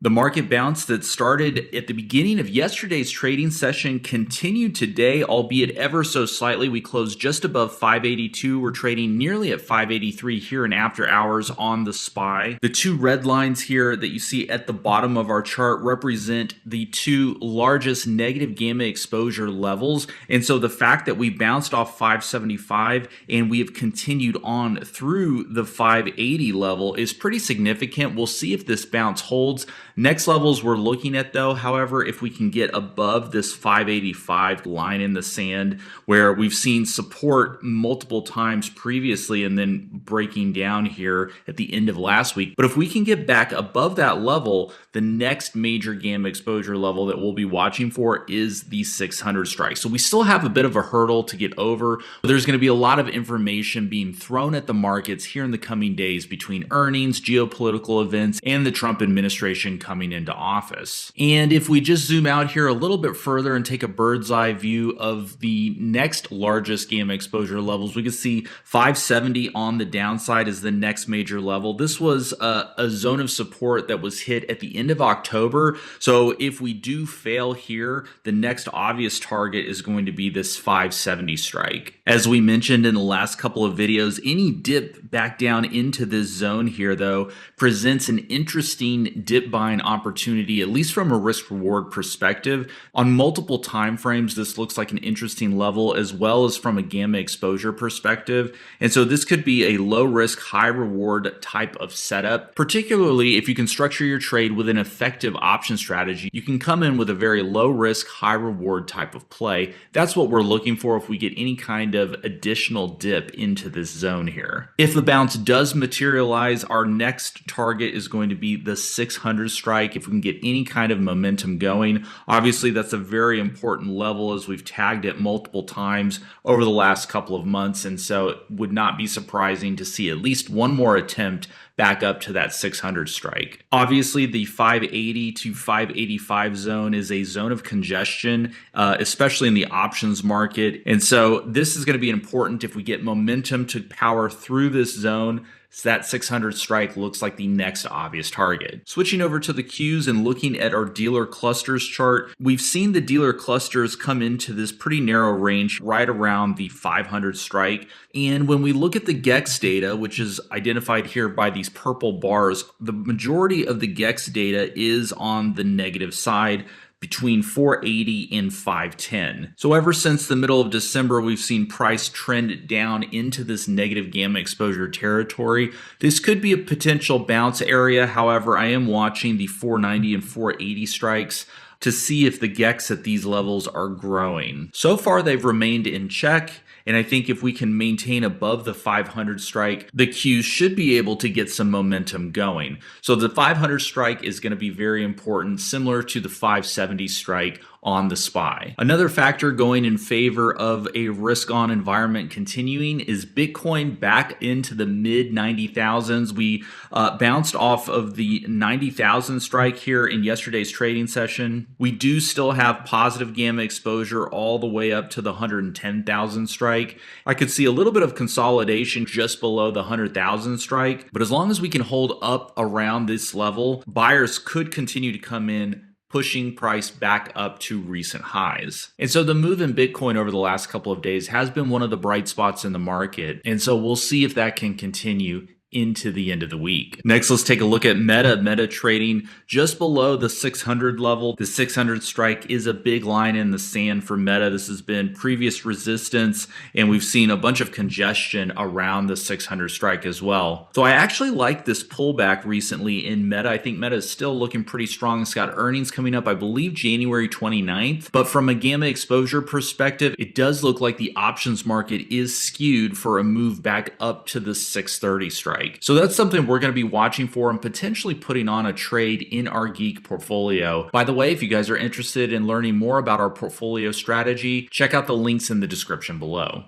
The market bounce that started at the beginning of yesterday's trading session continued today, albeit ever so slightly. We closed just above 582. We're trading nearly at 583 here in after hours on the SPY. The two red lines here that you see at the bottom of our chart represent the two largest negative gamma exposure levels. And so the fact that we bounced off 575 and we have continued on through the 580 level is pretty significant. We'll see if this bounce holds. Next levels we're looking at though, however, if we can get above this 585 line in the sand where we've seen support multiple times previously and then breaking down here at the end of last week. But if we can get back above that level, the next major gamma exposure level that we'll be watching for is the 600 strike. So we still have a bit of a hurdle to get over. There's going to be a lot of information being thrown at the markets here in the coming days between earnings, geopolitical events, and the Trump administration coming into office. And if we just zoom out here a little bit further and take a bird's eye view of the next largest gamma exposure levels, we can see 570 on the downside is the next major level. This was a zone of support that was hit at the end of October. So if we do fail here, the next obvious target is going to be this 570 strike. As we mentioned in the last couple of videos, any dip back down into this zone here though presents an interesting dip buying opportunity, at least from a risk reward perspective. On multiple time frames, this looks like an interesting level as well as from a gamma exposure perspective. And so this could be a low risk, high reward type of setup, particularly if you can structure your trade with an effective option strategy. You can come in with a very low risk, high reward type of play. That's what we're looking for if we get any kind of additional dip into this zone here. If the bounce does materialize, our next target is going to be the 600 strike. If we can get any kind of momentum going, obviously that's a very important level as we've tagged it multiple times over the last couple of months. And so it would not be surprising to see at least one more attempt back up to that 600 strike. Obviously, the 580 to 585 zone is a zone of congestion, especially in the options market. And so this is going to be important if we get momentum to power through this zone. So that 600 strike looks like the next obvious target. Switching over to the Qs and looking at our dealer clusters chart, we've seen the dealer clusters come into this pretty narrow range right around the 500 strike. And when we look at the GEX data, which is identified here by these purple bars, the majority of the GEX data is on the negative side, between 480 and 510. So ever since the middle of December, we've seen price trend down into this negative gamma exposure territory. This could be a potential bounce area. However, I am watching the 490 and 480 strikes to see if the GEX at these levels are growing. So far, they've remained in check. And I think if we can maintain above the 500 strike, the Qs should be able to get some momentum going. So the 500 strike is going to be very important, similar to the 570 strike on the SPY. Another factor going in favor of a risk-on environment continuing is Bitcoin back into the mid 90,000s. We bounced off of the 90,000 strike here in yesterday's trading session. We do still have positive gamma exposure all the way up to the 110,000 strike. I could see a little bit of consolidation just below the 100,000 strike, but as long as we can hold up around this level, buyers could continue to come in, pushing price back up to recent highs. And so the move in Bitcoin over the last couple of days has been one of the bright spots in the market. And so we'll see if that can continue into the end of the week. Next, let's take a look at Meta trading just below the 600 level. The 600 strike is a big line in the sand for Meta. This has been previous resistance, and we've seen a bunch of congestion around the 600 strike as well. So I actually like this pullback recently in Meta. I think Meta is still looking pretty strong. It's got earnings coming up, I believe, January 29th. But from a gamma exposure perspective, it does look like the options market is skewed for a move back up to the 630 strike. So that's something we're going to be watching for and potentially putting on a trade in our Geek portfolio. By the way, if you guys are interested in learning more about our portfolio strategy, check out the links in the description below.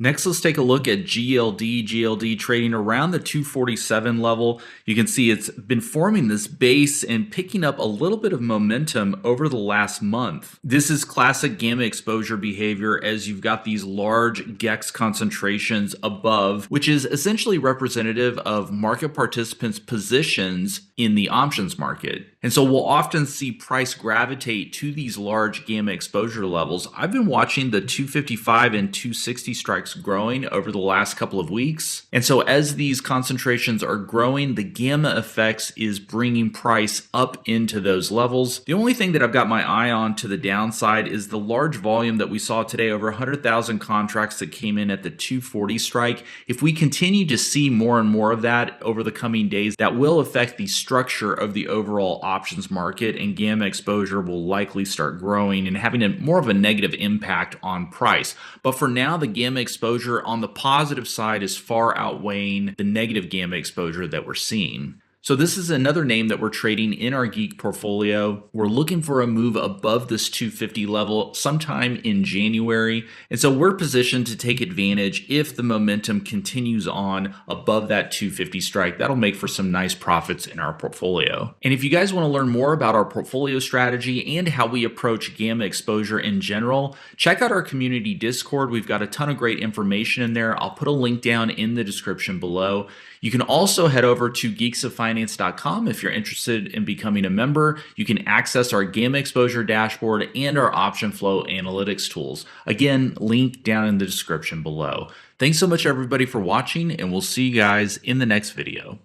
Next, let's take a look at GLD. GLD trading around the 247 level. You can see it's been forming this base and picking up a little bit of momentum over the last month. This is classic gamma exposure behavior as you've got these large GEX concentrations above, which is essentially representative of market participants' positions in the options market. And so we'll often see price gravitate to these large gamma exposure levels. I've been watching the 255 and 260 strikes growing over the last couple of weeks. And so as these concentrations are growing, the gamma effects is bringing price up into those levels. The only thing that I've got my eye on to the downside is the large volume that we saw today, over 100,000 contracts that came in at the 240 strike. If we continue to see more and more of that over the coming days, that will affect the structure of the overall options market, and gamma exposure will likely start growing and having more of a negative impact on price. But for now, the gamma exposure on the positive side is far outweighing the negative gamma exposure that we're seeing. So this is another name that we're trading in our Geek portfolio. We're looking for a move above this 250 level sometime in January. And so we're positioned to take advantage if the momentum continues on above that 250 strike. That'll make for some nice profits in our portfolio. And if you guys want to learn more about our portfolio strategy and how we approach gamma exposure in general, check out our community Discord. We've got a ton of great information in there. I'll put a link down in the description below. You can also head over to geeksoffinance.com if you're interested in becoming a member. You can access our gamma exposure dashboard and our option flow analytics tools. Again, link down in the description below. Thanks so much everybody for watching, and we'll see you guys in the next video.